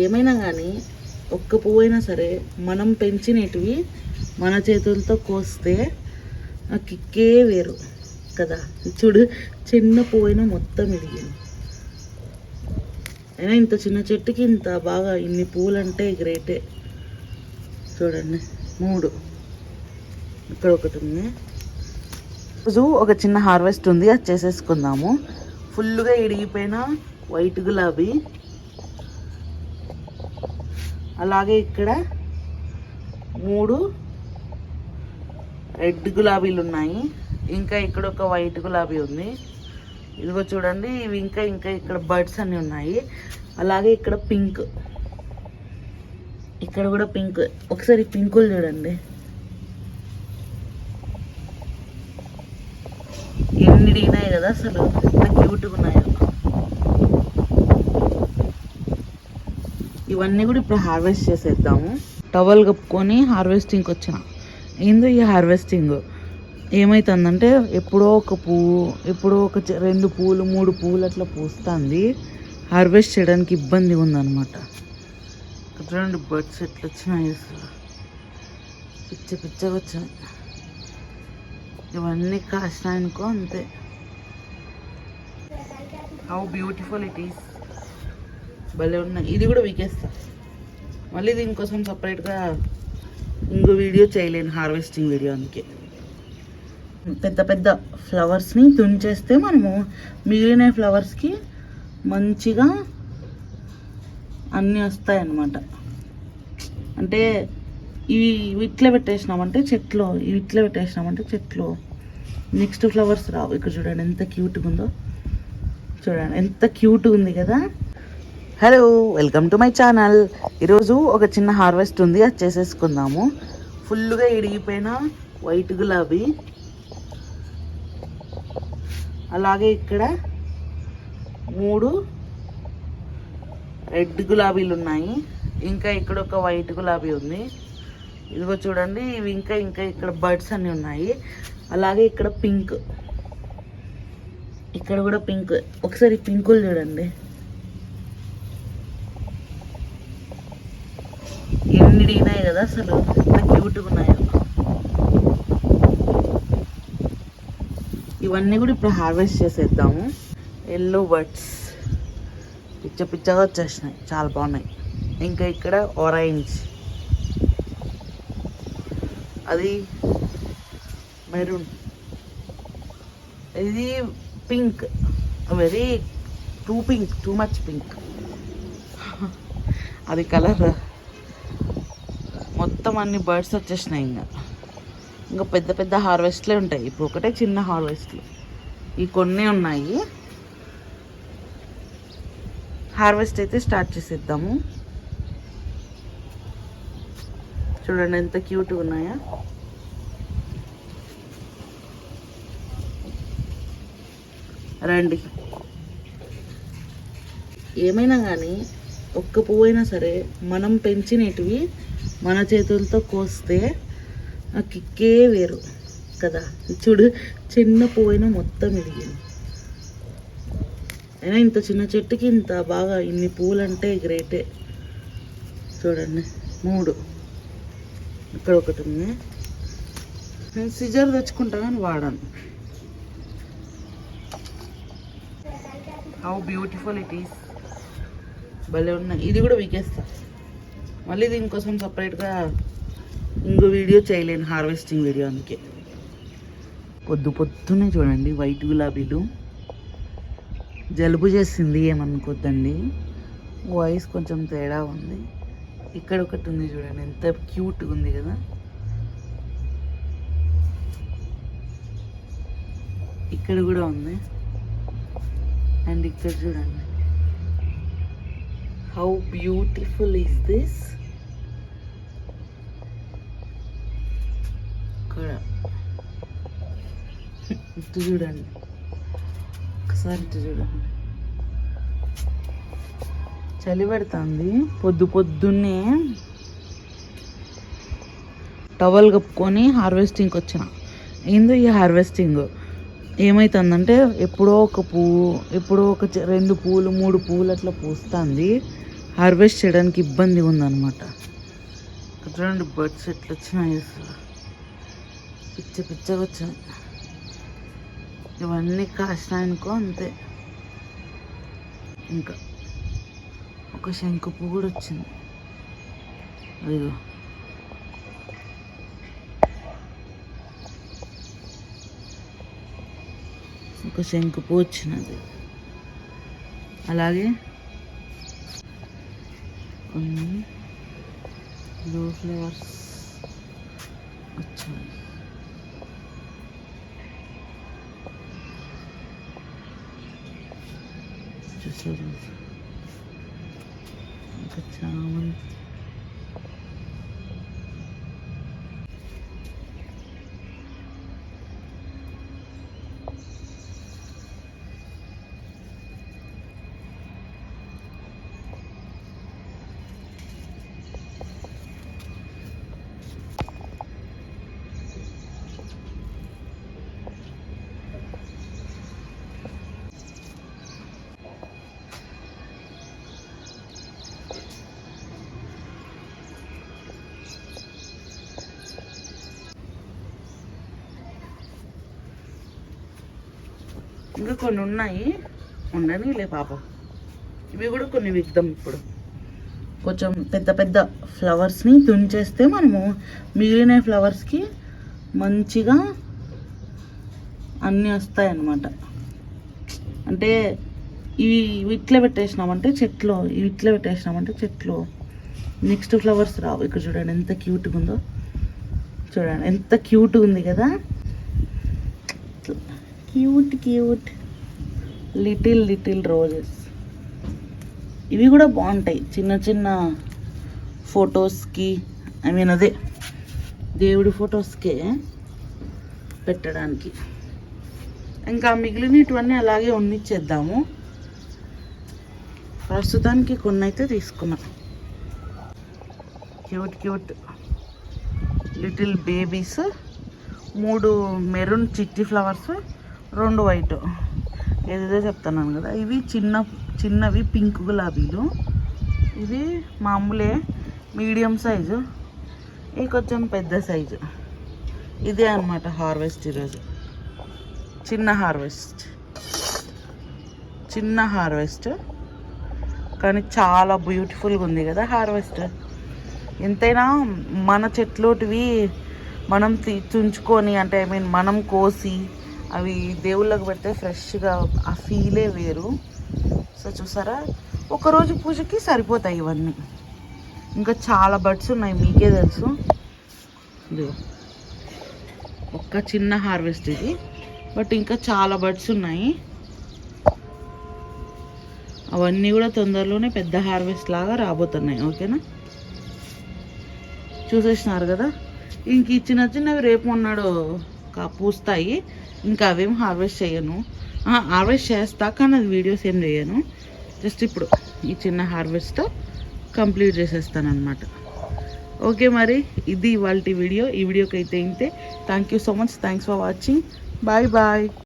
ఏమైనా కానీ ఒక్క పువ్వు అయినా సరే మనం పెంచినటివి మన చేతులతో కోస్తే ఆ కిక్కే వేరు కదా. చూడు, చిన్న పువ్వు అయినా మొత్తం ఎదిగింది. అయినా ఇంత చిన్న చెట్టుకి ఇంత బాగా ఇన్ని పువ్వులు అంటే గ్రేటే. చూడండి, 3 ఇక్కడ ఒకటి ఉంది. రోజు ఒక చిన్న హార్వెస్ట్ ఉంది, అది చేసేసుకుందాము. ఫుల్గా ఇడిగిపోయిన వైట్ గులాబీ, అలాగే ఇక్కడ 3 రెడ్ గులాబీలు ఉన్నాయి. ఇంకా ఇక్కడ ఒక వైట్ గులాబీ ఉంది. ఇదిగో చూడండి, ఇవి ఇంకా ఇక్కడ బర్డ్స్ అన్నీ ఉన్నాయి. అలాగే ఇక్కడ పింక్, ఇక్కడ కూడా పింక్. ఒకసారి పింకులు చూడండి ఎన్ని ఇడిగినాయి కదా, అసలు ఎంత క్యూట్గా ఉన్నాయో. ఇవన్నీ కూడా ఇప్పుడు హార్వెస్ట్ చేసేద్దాము. టవల్ కప్పుకొని హార్వెస్టింగ్కి వచ్చిన. ఏందో ఈ హార్వెస్టింగ్ ఏమవుతుందంటే ఎప్పుడో ఒక పువ్వు, ఎప్పుడో ఒక 2 పువ్వులు 3 పువ్వులు అట్లా పూస్తుంది. హార్వెస్ట్ చేయడానికి ఇబ్బందిగా ఉందన్నమాట. చూడండి బర్డ్స్ ఎట్లా వచ్చినాయి, అసలు పిచ్చగా వచ్చాయి. ఇవన్నీ కాసినాయనుకో అంతే. How beautiful it is. భలే ఉన్నాయి. ఇది కూడా వీకేస్తా మళ్ళీ. దీనికోసం సపరేట్గా ఇంకో వీడియో చేయలేను, హార్వెస్టింగ్ వీడియో. అందుకే పెద్ద పెద్ద ఫ్లవర్స్ని తుంచేస్తే మనము మిగిలిన ఫ్లవర్స్కి మంచిగా అన్నీ వస్తాయి అన్నమాట. అంటే ఇట్లా పెట్టేసినామంటే చెట్లు నెక్స్ట్ ఫ్లవర్స్ రావు. ఇక్కడ చూడండి ఎంత క్యూట్గా ఉందో, చూడండి ఎంత క్యూట్గా ఉంది కదా. Hello, welcome to my channel. ఈరోజు ఒక చిన్న హార్వెస్ట్ ఉంది, అది చేసేసుకుందాము. ఫుల్గా ఇడిగిపోయిన వైట్ గులాబీ, అలాగే ఇక్కడ 3 రెడ్ గులాబీలు ఉన్నాయి. ఇంకా ఇక్కడ ఒక వైట్ గులాబీ ఉంది. ఇదిగో చూడండి, ఇవి ఇంకా ఇక్కడ బర్డ్స్ అన్నీ ఉన్నాయి. అలాగే ఇక్కడ పింక్, ఇక్కడ కూడా పింక్. ఒకసారి పింకులు చూడండి ఎన్ని ఇడిగినాయి కదా, అసలు ఎంత క్యూట్గా ఉన్నాయో. ఇవన్నీ కూడా ఇప్పుడు హార్వెస్ట్ చేసేద్దాము. ఎల్లో బర్డ్స్ పిచ్చగా వచ్చేసినాయి, చాలా బాగున్నాయి. ఇంకా ఇక్కడ ఆరెంజ్, అది మెరూన్, ఇది pink, very too much pink. అది కలర్ మొత్తం అన్ని బర్డ్స్ వచ్చేసినాయి. ఇంకా పెద్ద హార్వెస్ట్లే ఉంటాయి. ఇప్పుడు ఒకటే చిన్న హార్వెస్ట్లు, ఈ కొన్ని ఉన్నాయి. హార్వెస్ట్ అయితే స్టార్ట్ చేసేద్దాము. చూడండి ఎంత క్యూట్గా ఉన్నాయా. రండి. ఏమైనా కానీ ఒక్క పువ్వు అయినా సరే మనం పెంచినటివి మన చేతులతో కోస్తే ఆ కిక్కే వేరు కదా. చూడు, చిన్న పువ్వు అయినా మొత్తం ఎదిగింది. అయినా ఇంత చిన్న చెట్టుకి ఇంత బాగా ఇన్ని పువ్వులు అంటే గ్రేటే. చూడండి, 3 ఇక్కడ ఒకటి ఉంది. నేను సిజర్ తెచ్చుకుంటా కానీ వాడాను. How beautiful it is. భలే ఉన్నాయి. ఇది కూడా వీకేస్తా మళ్ళీ. దీనికోసం సపరేట్గా ఇంకో వీడియో చేయలేను, హార్వెస్టింగ్ వీడియో. అందుకే పొద్దున్నే చూడండి వైట్ గులాబీలు. జలుబు చేసింది ఏమనుకోద్దండి, వాయిస్ కొంచెం తేడా ఉంది. ఇక్కడ ఒకటి ఉంది చూడండి, ఎంత క్యూట్గా ఉంది కదా. ఇక్కడ కూడా ఉంది. అండ్ ఇక్కడ చూడండి, హౌ బ్యూటిఫుల్ ఈస్ దిస్. ఇక్కడ ఇటు చూడండి, ఒకసారి ఇటు చూడండి. చలి పెడుతుంది. పొద్దున్నే టవల్ కప్పుకొని హార్వెస్టింగ్కి వచ్చిన. ఏందో ఈ హార్వెస్టింగ్ ఏమవుతుందంటే ఎప్పుడో ఒక పువ్వు, ఎప్పుడో ఒక 2 పువ్వులు 3 పువ్వులు అట్లా పూస్తుంది. హార్వెస్ట్ చేయడానికి ఇబ్బంది ఉందన్నమాట. చూడండి బర్డ్స్ ఎట్లా వచ్చినాయి, అసలు పిచ్చగా వచ్చాయి. ఇవన్నీ కాసినాయనుకో అంతే. ఇంకా ఒక శంకు పువ్వు కూడా వచ్చింది. అదిగో ఒక శంకు పువ్వు వచ్చినది. అలాగే కొన్ని బ్లూ ఫ్లవర్స్ వచ్చాయి. చూసారు, ఇంకా చామంతి. ఇంకా కొన్ని ఉన్నాయి, ఉండని లే పాపం. ఇవి కూడా కొన్ని విగ్దాం. ఇప్పుడు కొంచెం పెద్ద పెద్ద ఫ్లవర్స్ని తుంచేస్తే మనము మిగిలిన ఫ్లవర్స్కి మంచిగా అన్నీ వస్తాయి అన్నమాట. అంటే ఇవి ఇట్లా పెట్టేసినామంటే చెట్లు నెక్స్ట్ ఫ్లవర్స్ రావు. ఇక్కడ చూడండి ఎంత క్యూట్గా ఉందో, చూడండి ఎంత క్యూట్గా ఉంది కదా. Cute little roses. ఇవి కూడా బాగుంటాయి చిన్న చిన్న ఫొటోస్కి, అదే దేవుడి ఫొటోస్కే పెట్టడానికి. ఇంకా మిగిలినటువన్నీ అలాగే ఉండిచ్చేద్దాము. ప్రస్తుతానికి కొన్ని అయితే తీసుకున్నాం. క్యూట్ లిటిల్ బేబీస్, 3 మెరూన్ చిట్టి ఫ్లవర్స్, 2 వైట్. ఏదేదో చెప్తున్నాను కదా. ఇవి చిన్నవి పింక్ గులాబీలు. ఇది మామూలే మీడియం సైజు, ఇది కొంచెం పెద్ద సైజు. ఇదే అన్నమాట హార్వెస్ట్ ఈరోజు. చిన్న హార్వెస్ట్ కానీ చాలా బ్యూటిఫుల్గా ఉంది కదా హార్వెస్ట్. ఎంతైనా మన చెట్లోటివి మనం తుంచుకొని, అంటే మనం కోసి అవి దేవుళ్ళకి పెడితే ఫ్రెష్గా ఆ ఫీలే వేరు. సో చూసారా, ఒకరోజు పూజకి సరిపోతాయి ఇవన్నీ. ఇంకా చాలా బర్డ్స్ ఉన్నాయి, మీకే తెలుసు. ఒక్క చిన్న హార్వెస్ట్ ఇది, బట్ ఇంకా చాలా బర్డ్స్ ఉన్నాయి. అవన్నీ కూడా తొందరలోనే పెద్ద హార్వెస్ట్ లాగా రాబోతున్నాయి. ఓకేనా, చూసేసినారు కదా. ఇంక ఈ చిన్నవి రేపు మొన్నాడు పూస్తాయి. ఇంకా అవేం హార్వెస్ట్ చేయను. హార్వెస్ట్ చేస్తా కానీ అది వీడియోస్ ఏం చేయను. జస్ట్ ఇప్పుడు ఈ చిన్న హార్వెస్ట్ కంప్లీట్ చేసేస్తాను అనమాట. ఓకే, మరి ఇది ఇవాళ వీడియో. ఈ వీడియోకి అయితే ఇంతే. Thank you so much. Thanks for watching. Bye.